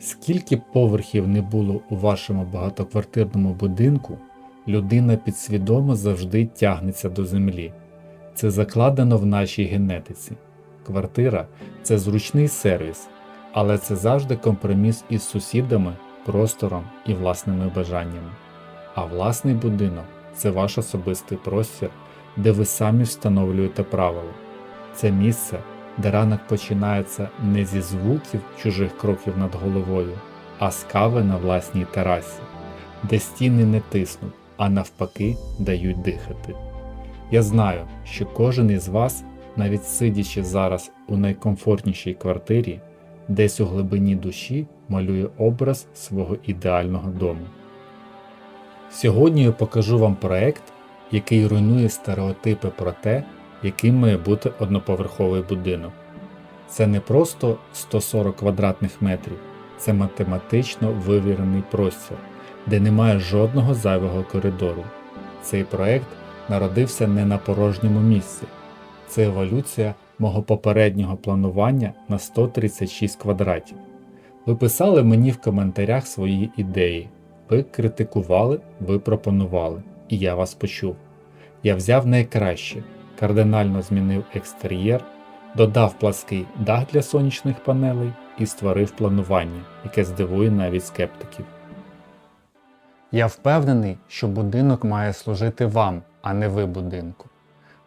Скільки б поверхів не було у вашому багатоквартирному будинку, людина підсвідомо завжди тягнеться до землі. Це закладено в нашій генетиці. Квартира – це зручний сервіс, але це завжди компроміс із сусідами, простором і власними бажаннями. А власний будинок – це ваш особистий простір, де ви самі встановлюєте правила. Це місце, де ранок починається не зі звуків чужих кроків над головою, а з кави на власній терасі, де стіни не тиснуть, а навпаки дають дихати. Я знаю, що кожен із вас, навіть сидячи зараз у найкомфортнішій квартирі, десь у глибині душі малює образ свого ідеального дому. Сьогодні я покажу вам проект, який руйнує стереотипи про те, яким має бути одноповерховий будинок. Це не просто 140 квадратних метрів, це математично вивірений простір, де немає жодного зайвого коридору. Цей проект народився не на порожньому місці. Це еволюція мого попереднього планування на 136 квадратів. Ви писали мені в коментарях свої ідеї, ви критикували, ви пропонували, і я вас почув. Я взяв найкраще, кардинально змінив екстер'єр, додав плаский дах для сонячних панелей і створив планування, яке здивує навіть скептиків. Я впевнений, що будинок має служити вам, а не ви будинку.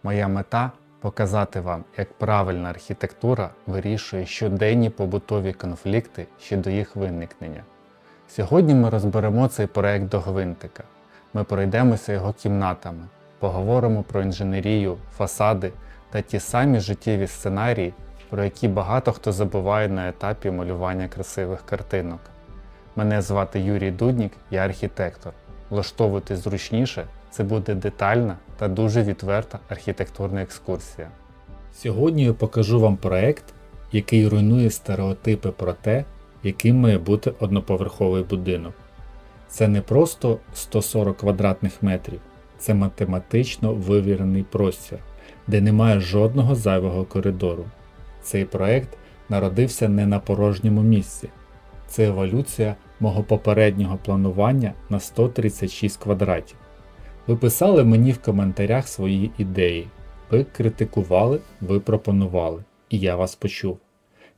Моя мета – показати вам, як правильна архітектура вирішує щоденні побутові конфлікти ще до їх виникнення. Сьогодні ми розберемо цей проект до гвинтика. Ми пройдемося його кімнатами, поговоримо про інженерію, фасади та ті самі життєві сценарії, про які багато хто забуває на етапі малювання красивих картинок. Мене звати Юрій Дуднік, я архітектор. Влаштовуйтесь зручніше, це буде детальна та дуже відверта архітектурна екскурсія. Сьогодні я покажу вам проект, який руйнує стереотипи про те, яким має бути одноповерховий будинок. Це не просто 140 квадратних метрів, це математично вивірений простір, де немає жодного зайвого коридору. Цей проект народився не на порожньому місці. Це еволюція мого попереднього планування на 136 квадратів. Ви писали мені в коментарях свої ідеї, ви критикували, ви пропонували, і я вас почув.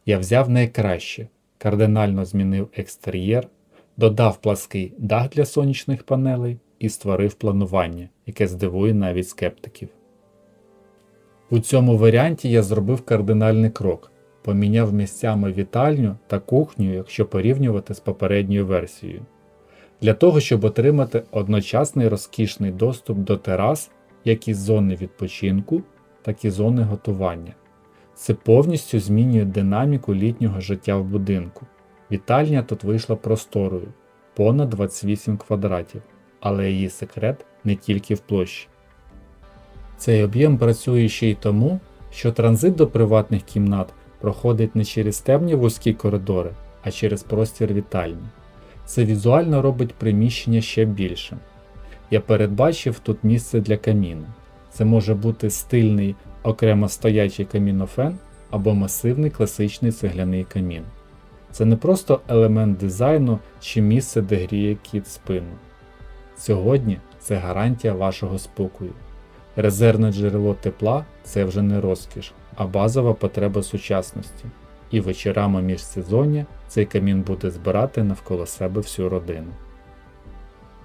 Я взяв найкраще, кардинально змінив екстер'єр, додав плаский дах для сонячних панелей і створив планування, яке здивує навіть скептиків. У цьому варіанті я зробив кардинальний крок, поміняв місцями вітальню та кухню, якщо порівнювати з попередньою версією. Для того, щоб отримати одночасний розкішний доступ до терас, як із зони відпочинку, так і зони готування. Це повністю змінює динаміку літнього життя в будинку. Вітальня тут вийшла просторою, понад 28 квадратів, але її секрет не тільки в площі. Цей об'єм працює ще й тому, що транзит до приватних кімнат проходить не через темні вузькі коридори, а через простір вітальні. Це візуально робить приміщення ще більшим. Я передбачив тут місце для каміну. Це може бути стильний окремо стоячий камінофен або масивний класичний цегляний камін. Це не просто елемент дизайну чи місце, де гріє кіт спину. Сьогодні це гарантія вашого спокою. Резервне джерело тепла – це вже не розкіш, а базова потреба сучасності. І вечорами міжсезоння цей камін буде збирати навколо себе всю родину.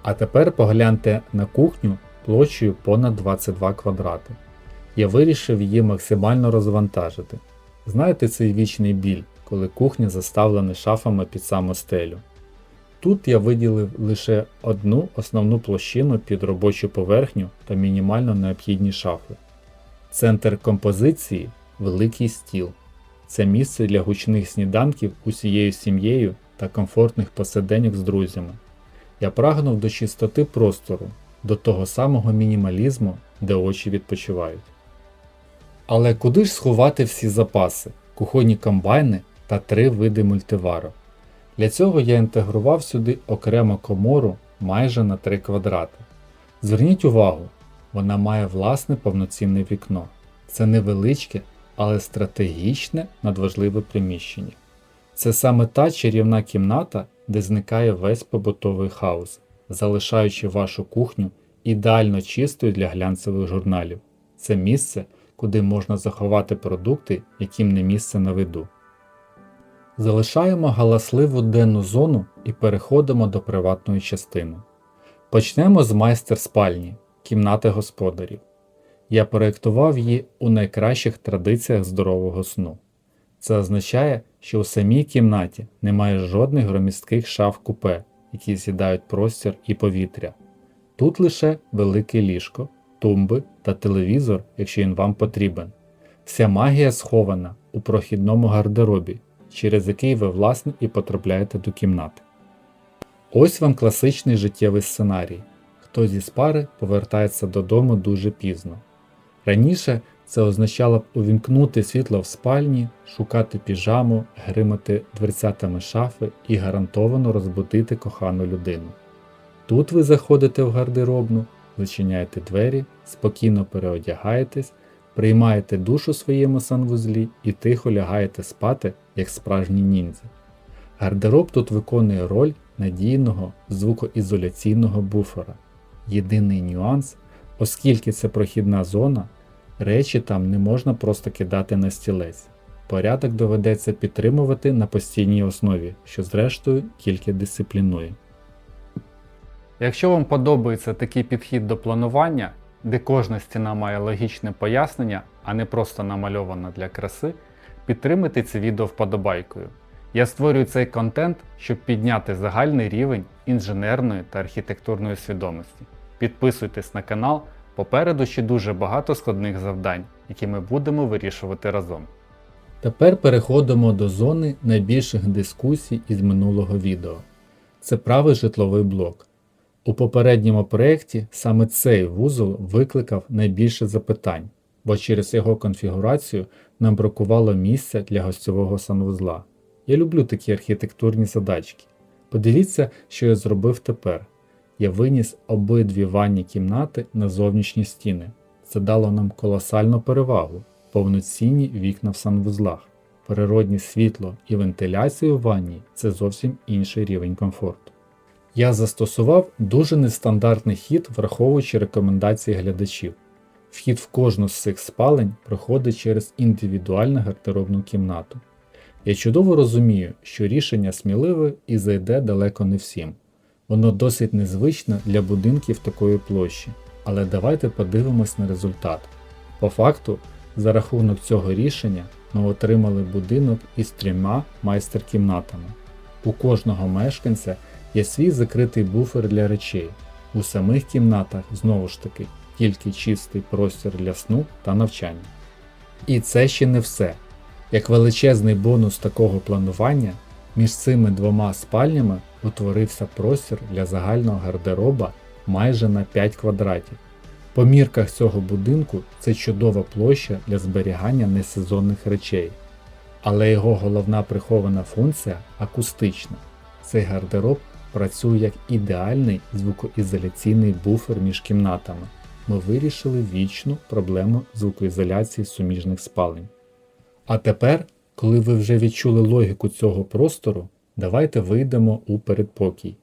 А тепер погляньте на кухню площею понад 22 квадрати. Я вирішив її максимально розвантажити. Знаєте цей вічний біль, коли кухня заставлена шафами під саму стелю? Тут я виділив лише одну основну площину під робочу поверхню та мінімально необхідні шафи. Центр композиції – великий стіл. Це місце для гучних сніданків усією сім'єю та комфортних посиденьок з друзями. Я прагнув до чистоти простору, до того самого мінімалізму, де очі відпочивають. Але куди ж сховати всі запаси, кухонні комбайни та 3 види мультиварок? Для цього я інтегрував сюди окрему комору майже на 3 квадрати. Зверніть увагу, вона має власне повноцінне вікно. Це невеличке, але стратегічне надважливе приміщення. Це саме та чарівна кімната, де зникає весь побутовий хаос, залишаючи вашу кухню ідеально чистою для глянцевих журналів. Це місце, куди можна заховати продукти, яким не місце на виду. Залишаємо галасливу денну зону і переходимо до приватної частини. Почнемо з майстер-спальні – кімнати господарів. Я проєктував її у найкращих традиціях здорового сну. Це означає, що у самій кімнаті немає жодних громістких шаф-купе, які з'їдають простір і повітря. Тут лише велике ліжко, тумби та телевізор, якщо він вам потрібен. Вся магія схована у прохідному гардеробі, через який ви власне і потрапляєте до кімнати. Ось вам класичний життєвий сценарій. Хтось із пари повертається додому дуже пізно. Раніше це означало б увімкнути світло в спальні, шукати піжаму, гримати дверцятами шафи і гарантовано розбудити кохану людину. Тут ви заходите в гардеробну, зачиняєте двері, спокійно переодягаєтесь, приймаєте душ у своєму санвузлі і тихо лягаєте спати, як справжні ніндзя. Гардероб тут виконує роль надійного звукоізоляційного буфера. Єдиний нюанс, оскільки це прохідна зона, речі там не можна просто кидати на стілець. Порядок доведеться підтримувати на постійній основі, що зрештою тільки дисциплінує. Якщо вам подобається такий підхід до планування, де кожна стіна має логічне пояснення, а не просто намальована для краси, підтримайте це відео вподобайкою. Я створюю цей контент, щоб підняти загальний рівень інженерної та архітектурної свідомості. Підписуйтесь на канал, попереду ще дуже багато складних завдань, які ми будемо вирішувати разом. Тепер переходимо до зони найбільших дискусій із минулого відео. Це правий житловий блок. У попередньому проєкті саме цей вузол викликав найбільше запитань, бо через його конфігурацію нам бракувало місця для гостьового санвузла. Я люблю такі архітектурні задачки. Подивіться, що я зробив тепер. Я виніс обидві ванні кімнати на зовнішні стіни. Це дало нам колосальну перевагу, повноцінні вікна в санвузлах. Природнє світло і вентиляція у ванні – це зовсім інший рівень комфорту. Я застосував дуже нестандартний хід, враховуючи рекомендації глядачів. Вхід в кожну з цих спалень проходить через індивідуальну гардеробну кімнату. Я чудово розумію, що рішення сміливе і зайде далеко не всім. Воно досить незвичне для будинків такої площі, але давайте подивимось на результат. По факту, за рахунок цього рішення ми отримали будинок із 3 майстер-кімнатами. У кожного мешканця є свій закритий буфер для речей. У самих кімнатах, знову ж таки, тільки чистий простір для сну та навчання. І це ще не все. Як величезний бонус такого планування, між цими 2 спальнями утворився простір для загального гардероба майже на 5 квадратів. По мірках цього будинку це чудова площа для зберігання несезонних речей. Але його головна прихована функція – акустична. Цей гардероб працює як ідеальний звукоізоляційний буфер між кімнатами. Ми вирішили вічну проблему звукоізоляції суміжних спалень. А тепер, коли ви вже відчули логіку цього простору, давайте вийдемо у передпокій.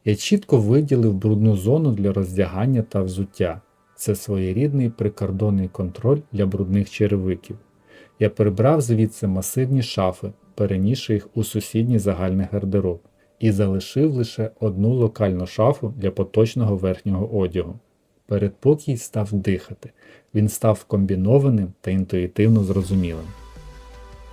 Я чітко виділив брудну зону для роздягання та взуття. Це своєрідний прикордонний контроль для брудних черевиків. Я прибрав звідси масивні шафи, перенісши їх у сусідній загальний гардероб, і залишив лише одну локальну шафу для поточного верхнього одягу. Передпокій став дихати, він став комбінованим та інтуїтивно зрозумілим.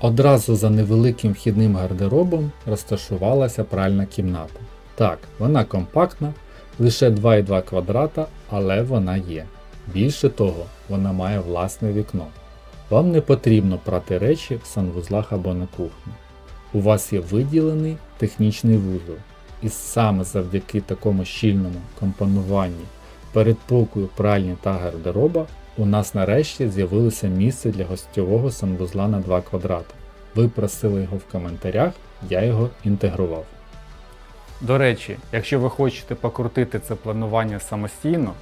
Одразу за невеликим вхідним гардеробом розташувалася пральна кімната. Так, вона компактна, лише 2,2 квадрата, але вона є. Більше того, вона має власне вікно. Вам не потрібно прати речі в санвузлах або на кухні. У вас є виділений технічний вузол. І саме завдяки такому щільному компонуванні передпокою, пральні та гардероба у нас нарешті з'явилося місце для гостьового санвузла на 2 квадрати. Ви просили його в коментарях, я його інтегрував. До речі, якщо ви хочете покрутити це планування самостійно,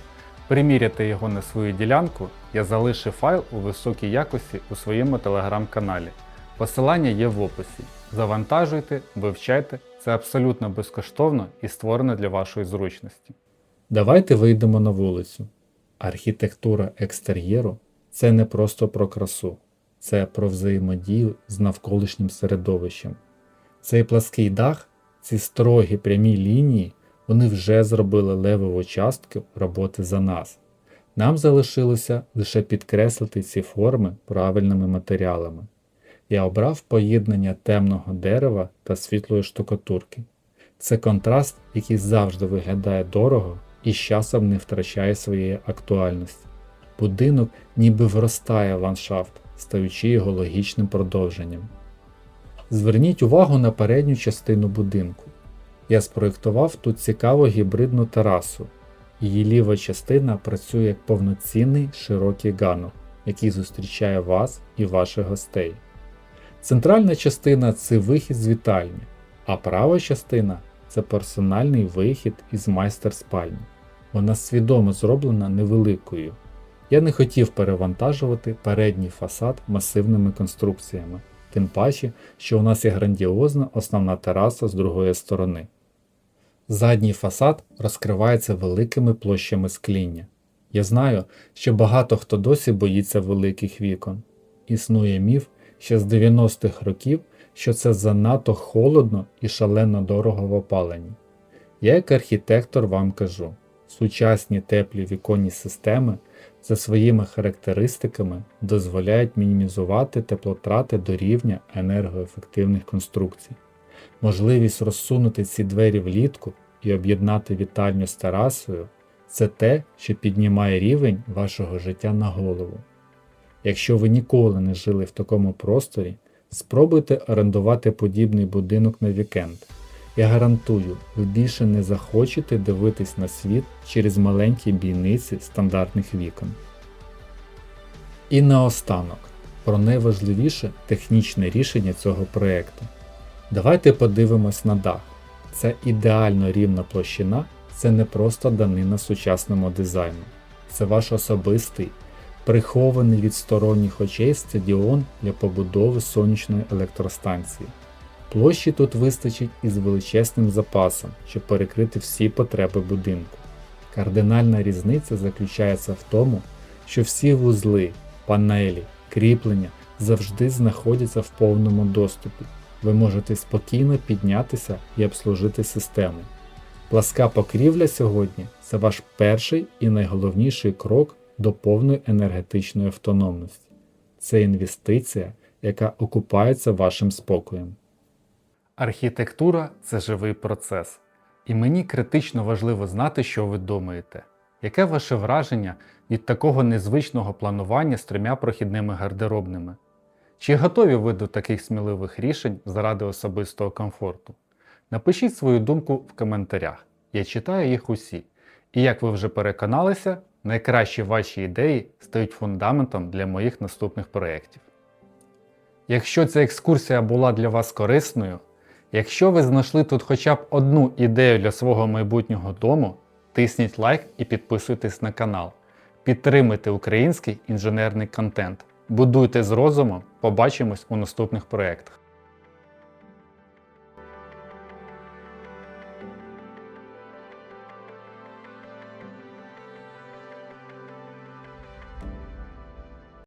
приміряти його на свою ділянку, я залишив файл у високій якості у своєму телеграм-каналі. Посилання є в описі. Завантажуйте, вивчайте, це абсолютно безкоштовно і створено для вашої зручності. Давайте вийдемо на вулицю. Архітектура екстер'єру – це не просто про красу, це про взаємодію з навколишнім середовищем. Цей плаский дах, ці строгі прямі лінії, вони вже зробили левову частку роботи за нас. Нам залишилося лише підкреслити ці форми правильними матеріалами. Я обрав поєднання темного дерева та світлої штукатурки. Це контраст, який завжди виглядає дорого і з часом не втрачає своєї актуальності. Будинок ніби вростає в ландшафт, стаючи його логічним продовженням. Зверніть увагу на передню частину будинку. Я спроєктував тут цікаву гібридну терасу. Її ліва частина працює як повноцінний широкий ганок, який зустрічає вас і ваших гостей. Центральна частина – це вихід з вітальні, а права частина – це персональний вихід із майстер-спальні. Вона свідомо зроблена невеликою. Я не хотів перевантажувати передній фасад масивними конструкціями, тим паче, що у нас є грандіозна основна тераса з другої сторони. Задній фасад розкривається великими площами скління. Я знаю, що багато хто досі боїться великих вікон. Існує міф ще з 90-х років, що це занадто холодно і шалено дорого в опаленні. Я як архітектор вам кажу, сучасні теплі віконні системи за своїми характеристиками дозволяють мінімізувати теплотрати до рівня енергоефективних конструкцій. Можливість розсунути ці двері влітку і об'єднати вітальню з терасою – це те, що піднімає рівень вашого життя на голову. Якщо ви ніколи не жили в такому просторі, спробуйте орендувати подібний будинок на вікенд. Я гарантую, ви більше не захочете дивитись на світ через маленькі бійниці стандартних вікон. І наостанок, про найважливіше технічне рішення цього проєкту. Давайте подивимось на дах. Це ідеально рівна площина, це не просто данина сучасному дизайну. Це ваш особистий, прихований від сторонніх очей стадіон для побудови сонячної електростанції. Площі тут вистачить із величезним запасом, щоб перекрити всі потреби будинку. Кардинальна різниця заключається в тому, що всі вузли, панелі, кріплення завжди знаходяться в повному доступі. Ви можете спокійно піднятися і обслужити систему. Пласка покрівля сьогодні – це ваш перший і найголовніший крок до повної енергетичної автономності. Це інвестиція, яка окупається вашим спокоєм. Архітектура – це живий процес. І мені критично важливо знати, що ви думаєте. Яке ваше враження від такого незвичного планування з 3 прохідними гардеробними? Чи готові ви до таких сміливих рішень заради особистого комфорту? Напишіть свою думку в коментарях. Я читаю їх усі. І як ви вже переконалися, найкращі ваші ідеї стають фундаментом для моїх наступних проєктів. Якщо ця екскурсія була для вас корисною, якщо ви знайшли тут хоча б одну ідею для свого майбутнього дому, тисніть лайк і підписуйтесь на канал. Підтримуйте український інженерний контент. Будуйте з розумом, побачимось у наступних проєктах.